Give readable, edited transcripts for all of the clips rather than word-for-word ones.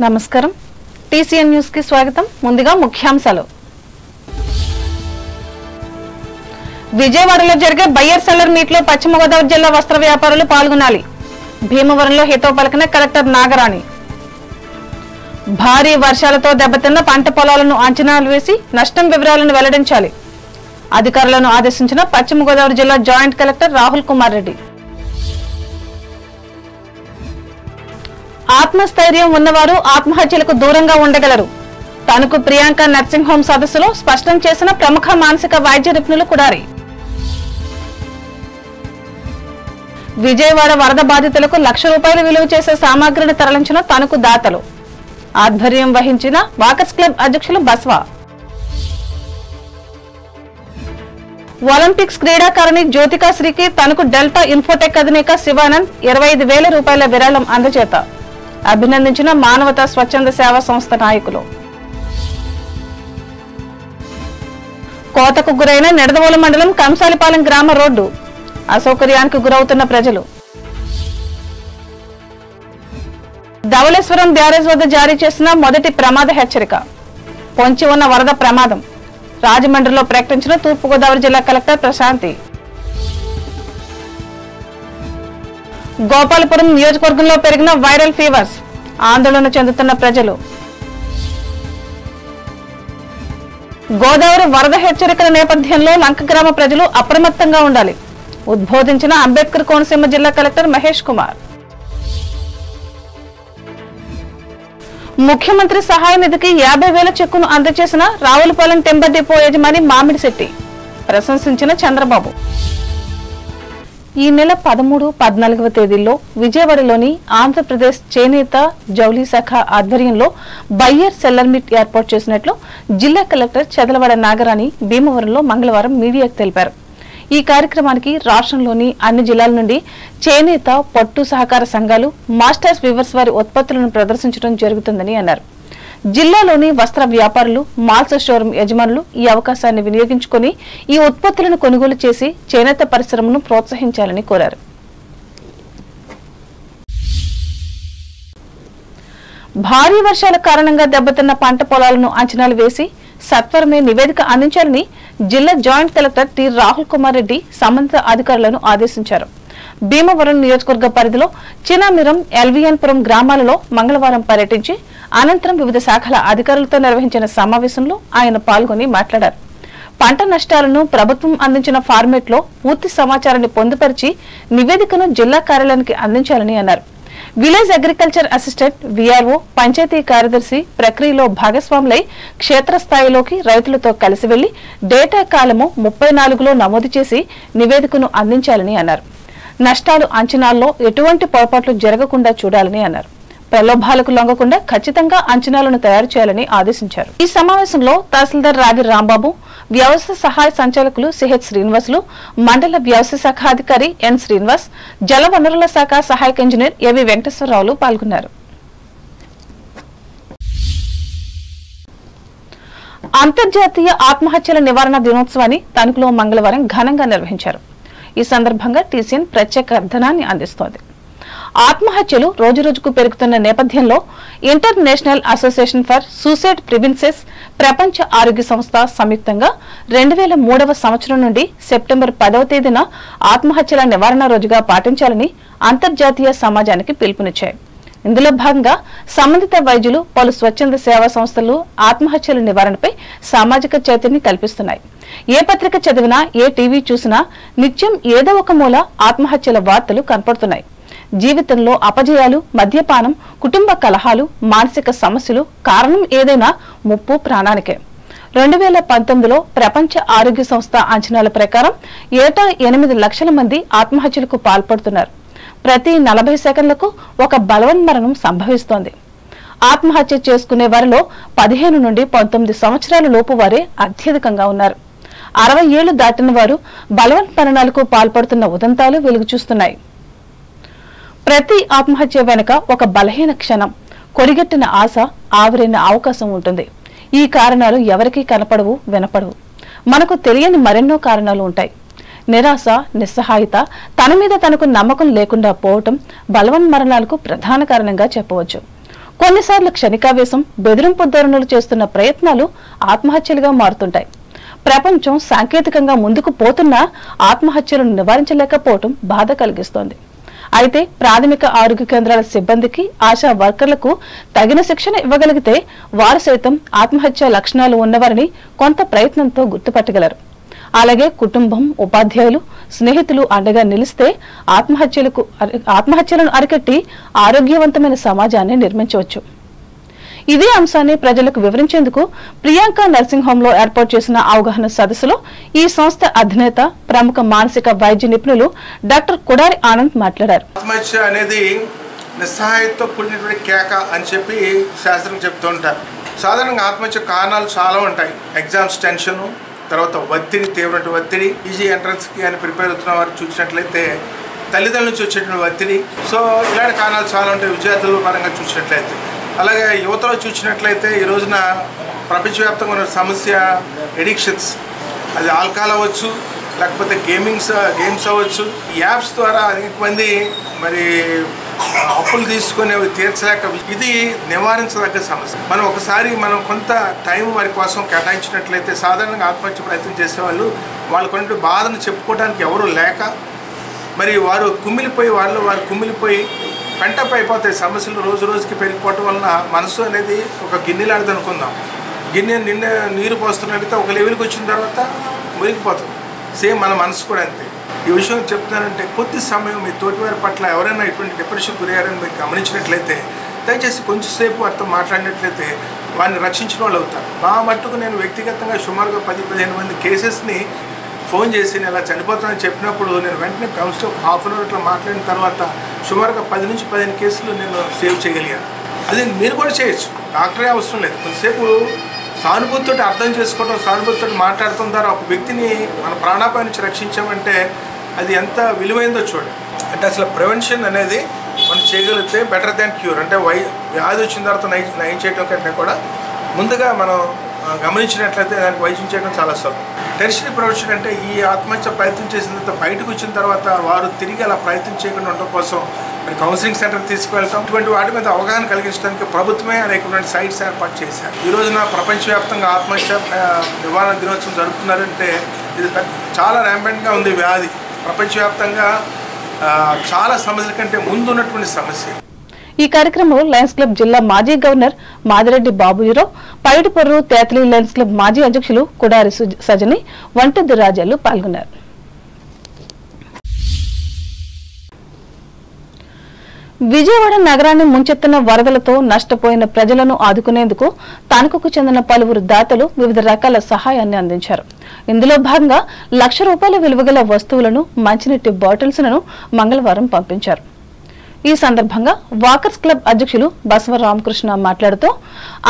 నమస్కారం TCN news కి స్వాగతం ముందుగా ముఖ్యాంశాలు విజయవాడలో జరిగే బయ్యర్ సెల్లర్ మీట్ లో పశ్చిమ గోదావరి జిల్లా వస్త్ర వ్యాపారులు పాల్గొనాలి భీమవరంలో హితవు పలికిన కలెక్టర్ నాగరాణి భారీ వర్షాలతో దెబ్బతిన్న పంట పొలాలను అంచనాలు వేసి నష్టం వివరాలను వెల్లడించాలి అధికారులను ఆదేశించిన పశ్చిమ గోదావరి జిల్లా జాయింట్ కలెక్టర్ రాహుల్ కుమార్ రెడ్డి ఆత్మస్థైర్యం ఉన్నవారు ఆత్మహత్యలకు దూరంగా ఉండగలరు తనకు ప్రియాంక నర్సింగ్ హోమ్ సదస్సులో స్పష్టం చేసిన ప్రముఖ మానసిక వైద్య నిపుణులు కుడారి విజయవాడ వరద బాధితులకు ₹1,00,000 విలువ చేసే సామాగ్రిని తరలించిన తనకు దాతలు ఆధ్వర్యం వహించిన వాకర్స్ క్లబ్ అధ్యక్షులు బస్వా ఒలింపిక్స్ క్రీడాకారిణి జ్యోతికాశ్రీకి తనకు డెల్టా ఇన్ఫోటెక్ అధినేత శివానంద్ ₹25,000 విరాళం అందజేత అభినందించిన మానవతా స్వచ్ఛంద సేవా సంస్థ నాయకులు కోతకు గురైన నిడదవోలు మండలం కంసాలిపాలెం గ్రామ రోడ్డు అసౌకర్యానికి గురవుతున్న ప్రజలు ధవళేశ్వరం బ్యారేజ్ వద్ద జారీ చేసిన మొదటి ప్రమాద హెచ్చరిక పొంచి ఉన్న వరద ప్రమాదం రాజమండ్రిలో ప్రకటించిన తూర్పుగోదావరి జిల్లా కలెక్టర్ ప్రశాంతి గోపాలపురం నియోజకవర్గంలో పెరిగిన వైరల్ ఫీవర్స్ ఆందోళన చెందుతున్న ప్రజలు గోదావరి వరద హెచ్చరికల నేపథ్యంలో లంక గ్రామ ప్రజలు అప్రమత్తంగా ఉండాలి ఉద్బోధించిన అంబేద్కర్ కోనసీమ జిల్లా కలెక్టర్ మహేష్ కుమార్ ముఖ్యమంత్రి సహాయ నిధికి 50,000 చెక్కును అందజేసిన రావులపాలెం టెంబర్ డిపో యజమాని మామిడిశెట్టి ప్రశంసించిన చంద్రబాబు ఈ నెల 13, 14వ తేదీల్లో విజయవాడలోని ఆంధ్రప్రదేశ్ చేనేత జౌళి శాఖ ఆధ్వర్యంలో బయ్యర్ సెల్లర్ మీట్ ఏర్పాటు చేసినట్లు జిల్లా కలెక్టర్ చదలవాడ నాగరాణి భీమవరంలో మంగళవారం మీడియాకు తెలిపారు ఈ కార్యక్రమానికి రాష్ట్రంలోని అన్ని జిల్లాల నుండి చేనేత పట్టు సహకార సంఘాలు మాస్టర్స్ వీవర్స్ వారి ఉత్పత్తులను ప్రదర్శించడం జరుగుతుందని అన్నారు జిల్లాలోని వస్త్ర వ్యాపారులు మాల్స్ షోరూం యజమానులు ఈ అవకాశాన్ని వినియోగించుకుని ఈ ఉత్పత్తులను కొనుగోలు చేసి చేనేత పరిశ్రమను ప్రోత్సహించాలని కోరారు భారీ వర్షాల కారణంగా దెబ్బతిన్న పంట పొలాలను అంచనాలు వేసి సత్వరమే నివేదిక అందించాలని జిల్లా joint collector T Rahul Kumar Reddy సంబంధిత అధికారులను ఆదేశించారు భీమవరం నియోజకవర్గ పరిధిలో చినామిరం ఎల్వీఎన్పురం గ్రామాలలో మంగళవారం పర్యటించి అనంతరం వివిధ శాఖల అధికారులతో నిర్వహించిన సమావేశంలో ఆయన పాల్గొని మాట్లాడారు పంట నష్టాలను ప్రభుత్వం అందించిన ఫార్మేట్ లో పూర్తి సమాచారాన్ని పొందుపరిచి నివేదికను జిల్లా కార్యాలయానికి అందించాలని అన్నారు village agriculture assistant VRO panchayat కార్యదర్శి ప్రక్రియలో భాగస్వాములై క్షేత్రస్థాయిలోకి రైతులతో కలిసి వెళ్లి డేటా కాలము 34లో నమోదు చేసి నివేదికను అందించాలని అన్నారు నష్టాలు అంచనాల్లో ఎటువంటి పొరపాట్లు జరగకుండా చూడాలని అన్నారు ప్రలోభాలకు లొంగకుండా ఖచ్చితంగా అంచనాలను తయారు చేయాలని ఆదేశించారు ఈ సమావేశంలో తహసీల్దార్ రాగి రాంబాబు వ్యవసాయ సహాయ సంచాలకులు సిహెచ్ శ్రీనివాసులు మండల వ్యవసాయ శాఖ అధికారి ఎన్ శ్రీనివాస్ జలవనరుల శాఖ సహాయక ఇంజనీర్ ఏవి వెంకటేశ్వరరావులు పాల్గొన్నారు అంతర్జాతీయ ఆత్మహత్యల నివారణ దినోత్సవాన్ని తణుకులో మంగళవారం ఘనంగా నిర్వహించారు ఈ సందర్భంగా టీసీఎన్ ప్రత్యేక కథనాన్ని అందిస్తోంది ఆత్మహత్యలు రోజురోజుకు పెరుగుతున్న నేపథ్యంలో ఇంటర్నేషనల్ అసోసియేషన్ ఫర్ సూసైడ్ ప్రివెన్సెస్ ప్రపంచ ఆరోగ్య సంస్థ సంయుక్తంగా 2003వ సంవత్సరం నుండి సెప్టెంబర్ 10వ తేదీన ఆత్మహత్యల నివారణ రోజుగా పాటించాలని అంతర్జాతీయ సమాజానికి పిలుపునిచ్చాయి ఇందులో భాగంగా సంబంధిత వైద్యులు పలు స్వచ్ఛంద సేవా సంస్థలు ఆత్మహత్యల నివారణపై సామాజిక చైతన్యం కల్పిస్తున్నాయి ఏ పత్రిక చదివినా ఏ టీవీ చూసినా నిత్యం ఏదో ఒక మూల ఆత్మహత్యల వార్తలు కనపడుతున్నాయి జీవితంలో అపజయాలు మద్యపానం కుటుంబ కలహాలు మానసిక సమస్యలు కారణం ఏదైనా ముప్పు ప్రాణానికే 2019లో ప్రపంచ ఆరోగ్య సంస్థ అంచనాల ప్రకారం ఏటా 8 లక్షల మంది ఆత్మహత్యలకు పాల్పడుతున్నారు ప్రతి 40 సెకండ్లకు ఒక బలవన్మరణం సంభవిస్తోంది ఆత్మహత్య చేసుకునే వారిలో 15 నుండి 19 సంవత్సరాల లోపు వారే అత్యధికంగా ఉన్నారు 60 ఏళ్లు దాటిన వారు బలవన్మరణాలకు పాల్పడుతున్న ఉదంతాలు వెలుగు చూస్తున్నాయి ప్రతి ఆత్మహత్య వెనుక ఒక బలహీన క్షణం కొడిగట్టిన ఆశ ఆవిరైన అవకాశం ఉంటుంది ఈ కారణాలు ఎవరికీ కనపడవు వినపడవు మనకు తెలియని మరెన్నో కారణాలు ఉంటాయి నిరాశ నిస్సహాయత తన మీద తనకు నమ్మకం లేకుండా పోవటం బలవన్మరణాలకు ప్రధాన కారణంగా చెప్పవచ్చు కొన్నిసార్లు క్షణికావేశం, బెదిరింపు ధోరణులు చేస్తున్న ప్రయత్నాలు ఆత్మహత్యలుగా మారుతుంటాయి. ప్రపంచం సాంకేతికంగా ముందుకు పోతున్నా ఆత్మహత్యలను నివారించలేకపోవటం బాధ కలిగిస్తోంది. అయితే ప్రాథమిక ఆరోగ్య కేంద్రాల సిబ్బందికి, ఆశా వర్కర్లకు తగిన శిక్షణ ఇవ్వగలిగితే వారు సైతం ఆత్మహత్య లక్షణాలు ఉన్నవారిని కొంత ప్రయత్నంతో గుర్తుపట్టగలరు. అలాగే కుటుంబం, ఉపాధ్యాయులు, స్నేహితులు అండగా నిలిస్తే ఆత్మహత్యలను అరికట్టి ఆరోగ్యవంతమైన సమాజాన్ని నిర్మించవచ్చు. ఇదే అంశాన్ని ప్రజలకు వివరించేందుకు ప్రియాంక నర్సింగ్ హోమ్ లో ఏర్పాటు చేసిన అవగాహన సదస్సులో ఈ సంస్థ అధినేత, ప్రముఖ మానసిక వైద్య నిపుణులు డాక్టర్ కొడారి ఆనంద్ మాట్లాడారు. ఆత్మహత్య అనేది నిస్సహాయతతో కూడినటువంటి కేక అని చెప్పి శాస్త్రం చెప్తూ ఉంటారు. సాధారణంగా ఆత్మహత్య కారణాలు చాలా ఉంటాయి. ఎగ్జామ్స్ టెన్షన్, తర్వాత ఒత్తిడి, తీవ్రమైన ఒత్తిడి, ఈజీ ఎంట్రన్స్కి అని ప్రిపేర్ అవుతున్న వారు చూసినట్లయితే తల్లిదండ్రుల నుంచి వచ్చేటువంటి ఒత్తిడి. సో ఇలాంటి కారణాలు చాలా ఉంటాయి విద్యార్థుల పరంగా చూసినట్లయితే. అలాగే యువతలో చూసినట్లయితే ఈ రోజున ప్రపంచవ్యాప్తంగా ఉన్న సమస్య ఎడిక్షన్స్. అది ఆల్కహాల్ అవ్వచ్చు, లేకపోతే గేమ్స్ అవ్వచ్చు. ఈ యాప్స్ ద్వారా అనేక మంది మరి అప్పులు తీసుకొని అవి తీర్చలేక, ఇది నివారించదగ్గ సమస్య. మనం కొంత టైం వారి కోసం కేటాయించినట్లయితే సాధారణంగా ఆత్మహత్య ప్రయత్నం చేసేవాళ్ళు వాళ్ళకున్న బాధను చెప్పుకోవడానికి ఎవరు లేక మరి వారు కుమిలిపోయి పెంటప్ అయిపోతాయి. సమస్యలు రోజు రోజుకి పెరిగిపోవటం వలన మనసు అనేది ఒక గిన్నెలాడదు అనుకుందాం. గిన్నె నీరు పోస్తున్నట్లయితే ఒక లెవెల్కి వచ్చిన తర్వాత మురిగిపోతుంది. సేమ్ మన మనసు కూడా అంతే. ఈ విషయం చెప్తున్నానంటే కొద్ది సమయం మీ తోటివారి పట్ల ఎవరైనా ఇటువంటి డిప్రెషన్ గురయ్యారని మీరు గమనించినట్లయితే దయచేసి కొంచెంసేపు వారితో మాట్లాడినట్లయితే వారిని రక్షించిన వాళ్ళు అవుతారు. నా మట్టుకు నేను వ్యక్తిగతంగా సుమారుగా 10-15 మంది కేసెస్ని ఫోన్ చేసి నేను ఇలా చనిపోతానని చెప్పినప్పుడు నేను వెంటనే కౌన్సిలర్ హాఫ్ అన్ అవర్ ఇట్లా మాట్లాడిన తర్వాత సుమారుగా 10 నుంచి 15 కేసులు నేను సేవ్ చేయగలిగాను. అది మీరు కూడా చేయొచ్చు, డాక్టరే అవసరం లేదు. కొంతసేపు సానుభూతితో అర్థం చేసుకోవడం, సానుభూతితో మాట్లాడటం ద్వారా ఒక వ్యక్తిని మన ప్రాణాపాయ నుంచి రక్షించామంటే అది ఎంత విలువైందో చూడండి. అంటే అసలు ప్రివెన్షన్ అనేది మనం చేయగలిగితే బెటర్ దాన్ క్యూర్. అంటే వ్యాధి వచ్చిన తర్వాత నయం చేయడం కంటే కూడా ముందుగా మనం గమనించినట్లయితే దానికి వైద్యం చేయడం చాలా సులభం. టెరిషరీ ప్రివెన్షన్ అంటే ఈ ఆత్మహత్య ప్రయత్నం చేసిన తర్వాత బయటకు వచ్చిన తర్వాత వారు తిరిగి అలా ప్రయత్నం చేయకుండా ఉండడం కోసం మరి కౌన్సిలింగ్ సెంటర్కి తీసుకువెళ్తాం. ఇటువంటి వాటి మీద అవగాహన కలిగించడానికి ప్రభుత్వమే అనేకటువంటి సైట్స్ ఏర్పాటు చేశారు. ఈ రోజున ప్రపంచవ్యాప్తంగా ఆత్మహత్య నివారణ దినోత్సవం జరుపుతున్నారంటే ఇది చాలా ర్యాంపెంట్గా ఉంది వ్యాధి. ప్రపంచవ్యాప్తంగా చాలా సమస్యల కంటే ముందు ఉన్నటువంటి సమస్య. ఈ కార్యక్రమంలో లయన్స్ క్లబ్ జిల్లా మాజీ governor Madireddy Babujirao, Paidiporru Tetali lions club మాజీ అధ్యక్షులు కుడారి సజని, వంటెద్దు రాజాలు పాల్గొన్నారు. విజయవాడ నగరాన్ని ముంచెత్తిన వరదలతో నష్టపోయిన ప్రజలను ఆదుకునేందుకు తణుకుకు చెందిన పలువురు దాతలు వివిధ రకాల సహాయాన్ని అందించారు. ఇందులో భాగంగా ₹1,00,000 విలువగల వస్తువులను, మంచినీటి బాటిల్స్లను మంగళవారం పంపించారు. ఈ సందర్భంగా వాకర్స్ క్లబ్ అధ్యక్షులు బసవ రామకృష్ణ మాట్లాడుతూ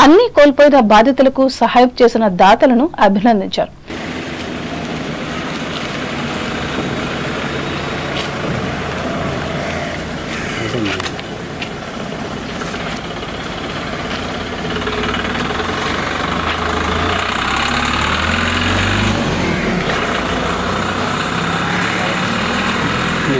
అన్ని కోల్పోయిన బాధితులకు సహాయం చేసిన దాతలను అభినందించారు.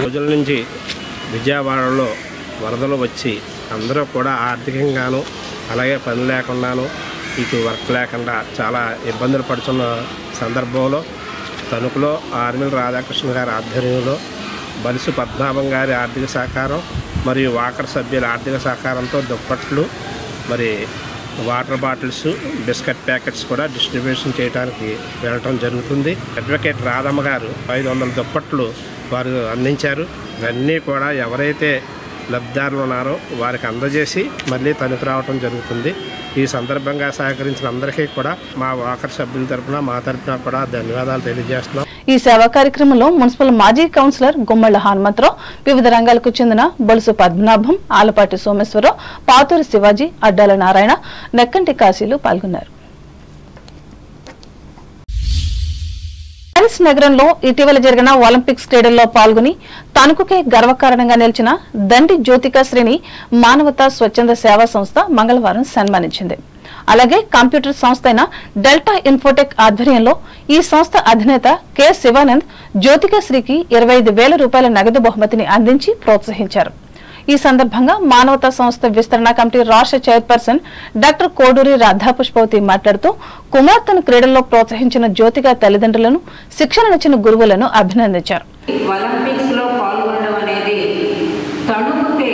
రోజుల నుంచి విజయవాడలో వరదలు వచ్చి అందరూ కూడా ఆర్థికంగాను అలాగే పని లేకుండాను ఇటు వర్క్ లేకుండా చాలా ఇబ్బందులు పడుతున్న సందర్భంలో తణుకులో ఆర్మిల్ రాధాకృష్ణ గారి ఆధ్వర్యంలో బలుసు పద్మనాభం గారి ఆర్థిక సహకారం మరియు వాకర్ సభ్యుల ఆర్థిక సహకారంతో దుప్పట్లు, మరి వాటర్ బాటిల్స్, బిస్కెట్ ప్యాకెట్స్ కూడా డిస్ట్రిబ్యూషన్ చేయడానికి వెళ్ళటం జరుగుతుంది. అడ్వకేట్ రాధమ్మ గారు 500 దుప్పట్లు వారు అందించారు. ఇవన్నీ కూడా ఎవరైతే లబ్ధిదారులు ఉన్నారో వారికి అందజేసి మళ్ళీ తణుకు రావటం జరుగుతుంది. ఈ సందర్భంగా సహకరించిన అందరికీ కూడా మా వాకర్ సభ్యుల తరఫున, మా తరఫున కూడా ధన్యవాదాలు తెలియజేస్తున్నాం. ఈ సేవా కార్యక్రమంలో మున్సిపల్ మాజీ కౌన్సిలర్ గుమ్మళ్ల హనుమంతరావు, వివిధ రంగాలకు చెందిన బొలుసు పద్మనాభం, ఆలపాటి సోమేశ్వరరావు, పాతూరి శివాజీ, అడ్డాల నారాయణ, నెక్కంటి కాశీలు పాల్గొన్నారు. ప్యారిస్ నగరంలో ఇటీవల జరిగిన ఒలింపిక్స్ క్రీడల్లో పాల్గొని తణుకుకే గర్వకారణంగా నిలిచిన దండి జ్యోతికా శ్రేణి మానవతా స్వచ్ఛంద సేవా సంస్థ మంగళవారం సన్మానించింది. అలాగే కంప్యూటర్ సంస్థ అయిన డెల్టా ఇన్ఫోటెక్ ఆధ్వర్యంలో ఈ సంస్థ అధినేత కె శివానంద్ జ్యోతికాశ్రీకి ₹25,000 నగదు బహుమతిని అందించి ప్రోత్సహించారు. ఈ సందర్భంగా మానవతా సంస్థ విస్తరణ కమిటీ రాష్ట్ర చైర్పర్సన్ డాక్టర్ కోడూరి రాధాపుష్పవతి మాట్లాడుతూ కుమార్తెను క్రీడల్లో ప్రోత్సహించిన జ్యోతిగా తల్లిదండ్రులను శిక్షణనిచ్చిన గురువులను అభినందించారు. ఒలింపిక్స్ లో పాల్గొనడం అనేది తణుకుకే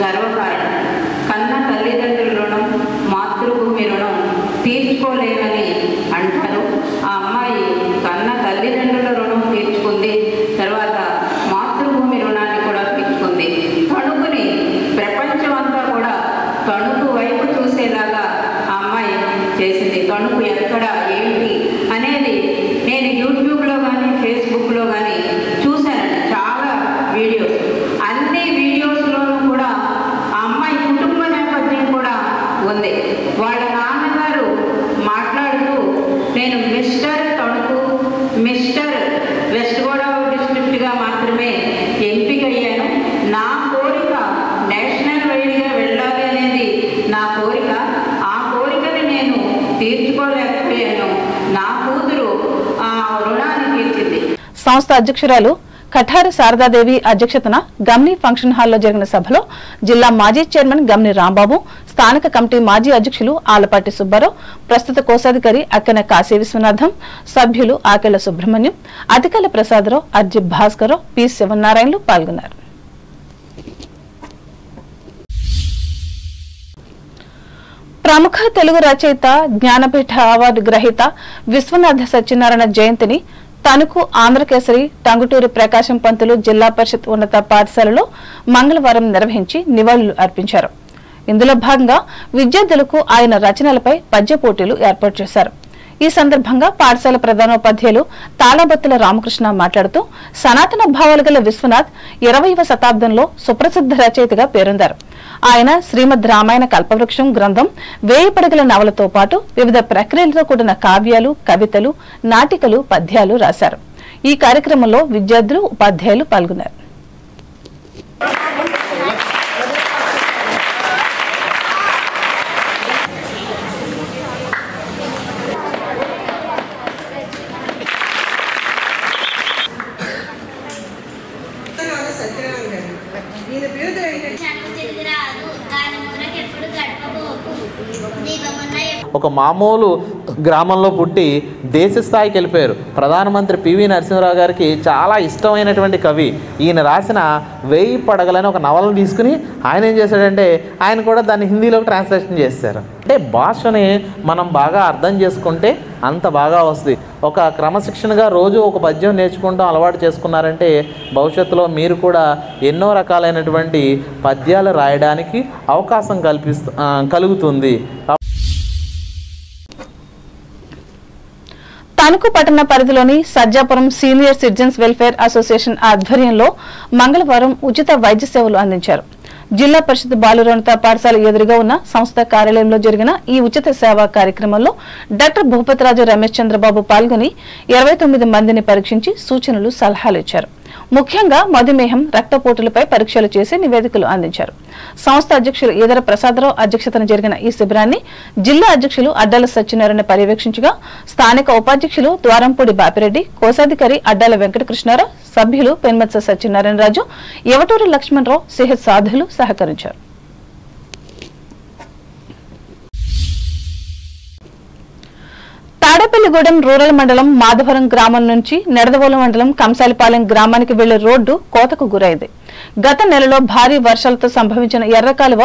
గర్వకారణం. కన్న తల్లిదండ్రుల రుణం, మాతృభూమి రుణం తీర్చుకోలేమని అంటారు. ఆ అమ్మాయి కన్న తల్లిదండ్రుల రుణం తీర్చుకుంది, తర్వాత మాతృభూమి రుణాన్ని కూడా తీర్చుకుంది. తణుకుని ప్రపంచం అంతా కూడా తణుకు వైపు చూసేలాగా ఆ అమ్మాయి చేసింది. తణుకు ఎక్కడ ఏంటి అనేది నేను యూట్యూబ్లో కానీ ఫేస్బుక్లో కానీ చూశానండి, చాలా వీడియోస్. అన్ని వీడియోస్లోనూ కూడా ఆ అమ్మాయి కుటుంబ నేపథ్యం కూడా ఉంది. వాళ్ళ నాన్నగారు మాట్లాడుతూ నేను mister Tanuku, mister west Godavari డిస్ట్రిక్ట్గా మాత్రమే ఎంపికయ్యాను. నా కోరిక నేషనల్ వైడ్గా వెళ్ళాలి అనేది నా కోరిక. ఆ కోరికని నేను తీర్చుకోలేకపోయాను. నా కూతురు ఆ రుణాన్ని తీర్చింది. సంస్థ అధ్యక్షురాలు కఠారి శారదాదేవి అధ్యక్షతన గమ్ని ఫంక్షన్ హాల్లో జరిగిన సభలో జిల్లా మాజీ చైర్మన్ గమ్ని రాంబాబు, స్థానిక కమిటీ మాజీ అధ్యక్షులు ఆలపాటి సుబ్బారావు, ప్రస్తుత కోశాధికారి అక్కెన కాశీ విశ్వనాథం, సభ్యులు ఆకెళ్ల సుబ్రహ్మణ్యం, అతికల ప్రసాదరావు, అర్జి భాస్కరరావు, పి శివనారాయణలు పాల్గొన్నారు. ప్రముఖ తెలుగు రచయిత, జ్ఞానపీఠ అవార్డు గ్రహీత విశ్వనాథ సత్యనారాయణ జయంతిని తణుకు ఆంధ్రకేసరి టంగుటూరి ప్రకాశం పంతులు జిల్లా పరిషత్ ఉన్నత పాఠశాలలో మంగళవారం నిర్వహించి నివాళులు అర్పించారు. ఇందులో భాగంగా విద్యార్థులకు ఆయన రచనలపై పద్య పోటీలు ఏర్పాటు చేశారు. ఈ సందర్భంగా పాఠశాల ప్రధానోపాధ్యాయులు తాళబత్తుల రామకృష్ణ మాట్లాడుతూ సనాతన భావాలు గల విశ్వనాథ్ 20వ శతాబ్దంలో సుప్రసిద్ధ రచయితగా పేరొందారు. ఆయన శ్రీమద్ రామాయణ కల్పవృక్షం గ్రంథం, 1000 పడగల నవలతో పాటు వివిధ ప్రక్రియలతో కూడిన కావ్యాలు, కవితలు, నాటికలు, పద్యాలు రాశారు. ఈ కార్యక్రమంలో విద్యార్థులు, ఉపాధ్యాయులు పాల్గొన్నారు. ఒక మామూలు గ్రామంలో పుట్టి దేశ స్థాయికి వెళ్ళిపోయారు. ప్రధానమంత్రి పివి నరసింహరావు గారికి చాలా ఇష్టమైనటువంటి కవి. ఈయన రాసిన 1000 పడగలని ఒక నవలను తీసుకుని ఆయన ఏం చేశాడంటే ఆయన కూడా దాన్ని హిందీలోకి ట్రాన్స్లేషన్ చేశారు. అంటే భాషని మనం బాగా అర్థం చేసుకుంటే అంత బాగా వస్తుంది. ఒక క్రమశిక్షణగా రోజు ఒక పద్యం నేర్చుకుంటాం అలవాటు చేసుకున్నారంటే భవిష్యత్తులో మీరు కూడా ఎన్నో రకాలైనటువంటి పద్యాలు రాయడానికి అవకాశం కలుగుతుంది. తణుకు పట్టణ పరిధిలోని Sajjapuram senior citizens welfare association ఆధ్వర్యంలో మంగళవారం ఉచిత వైద్య సేవలు అందించారు. జిల్లా పరిషత్ బాలురోన్నత పాఠశాల ఎదురుగా ఉన్న సంస్థ కార్యాలయంలో జరిగిన ఈ ఉచిత సేవా కార్యక్రమంలో డాక్టర్ భూపతిరాజు రమేష్ చంద్రబాబు పాల్గొని 29 మందిని పరీక్షించి సూచనలు, సలహాలు ఇచ్చారు. ముఖ్యంగా మధుమేహం, రక్తపోటులపై పరీక్షలు చేసి నివేదికలు అందించారు. సంస్థ అధ్యక్షులు ఈదర ప్రసాదరావు అధ్యక్షతన జరిగిన ఈ శిబిరాన్ని జిల్లా అధ్యక్షులు అడ్డాల సత్యనారాయణ పర్యవేక్షించగా స్థానిక ఉపాధ్యక్షులు ద్వారంపూడి బాపిరెడ్డి, కోశాధికారి అడ్డాల వెంకటకృష్ణారావు, సభ్యులు పెన్మత్స సత్యనారాయణరాజు, యవటూరు లక్ష్మణరావు, సిహెచ్ సాధులు సహకరించారు. తాడేపల్లిగూడెం రూరల్ మండలం మాధవరం గ్రామం నుంచి నెడదవోలు మండలం కంసాలిపాలెం గ్రామానికి వెళ్లే రోడ్డు కోతకు గురైంది. గత నెలలో భారీ వర్షాలతో సంభవించిన ఎర్రకాలువ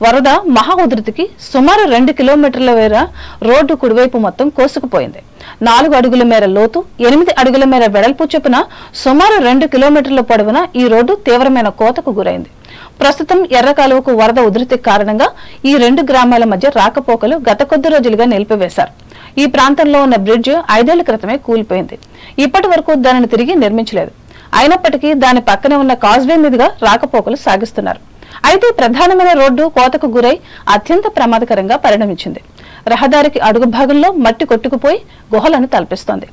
వరద మహా ఉధృతికి సుమారు 2 కిలోమీటర్ల మేర రోడ్డు కుడివైపు మొత్తం కోసుకుపోయింది. 4 అడుగుల మేర లోతు, 8 అడుగుల మేర వెడల్పు చొప్పున సుమారు 2 కిలోమీటర్ల పొడవున ఈ రోడ్డు తీవ్రమైన కోతకు గురైంది. ప్రస్తుతం ఎర్రకాలువకు వరద ఉధృతి కారణంగా ఈ 2 గ్రామాల మధ్య రాకపోకలు గత కొద్ది రోజులుగా నిలిపివేశారు. ఈ ప్రాంతంలో ఉన్న బ్రిడ్జ్ 5 ఏళ్ల క్రితమే కూలిపోయింది. ఇప్పటి వరకు దానిని తిరిగి నిర్మించలేదు. అయినప్పటికీ దాని పక్కనే ఉన్న కాజ్వే మీదుగా రాకపోకలు సాగిస్తున్నారు. అయితే ప్రధానమైన రోడ్డు కోతకు గురై అత్యంత ప్రమాదకరంగా పరిణమించింది. రహదారికి అడుగు భాగంలో మట్టి కొట్టుకుపోయి గుహలను తలపిస్తోంది.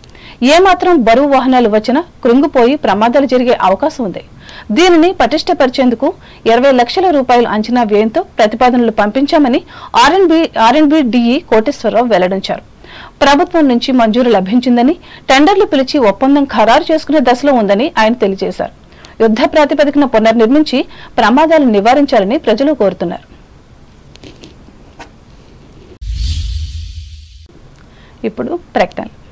ఏమాత్రం బరువు వాహనాలు వచ్చినా కృంగిపోయి ప్రమాదాలు జరిగే అవకాశం ఉంది. దీనిని పటిష్టపరిచేందుకు 20 లక్షల రూపాయల అంచనా వ్యయంతో ప్రతిపాదనలు పంపించామని ఆర్ఎండ్బి డిఈ కోటేశ్వరరావు వెల్లడించారు. ప్రభుత్వం నుంచి మంజూరు లభించిందని, టెండర్లు పిలిచి ఒప్పందం ఖరారు చేసుకునే దశలో ఉందని ఆయన తెలియజేశారు. యుద్ధ ప్రాతిపదికన పునర్నిర్మించి ప్రమాదాలు నివారించాలని ప్రజలు కోరుతున్నారు. ఇప్పుడు ప్రకటనలు.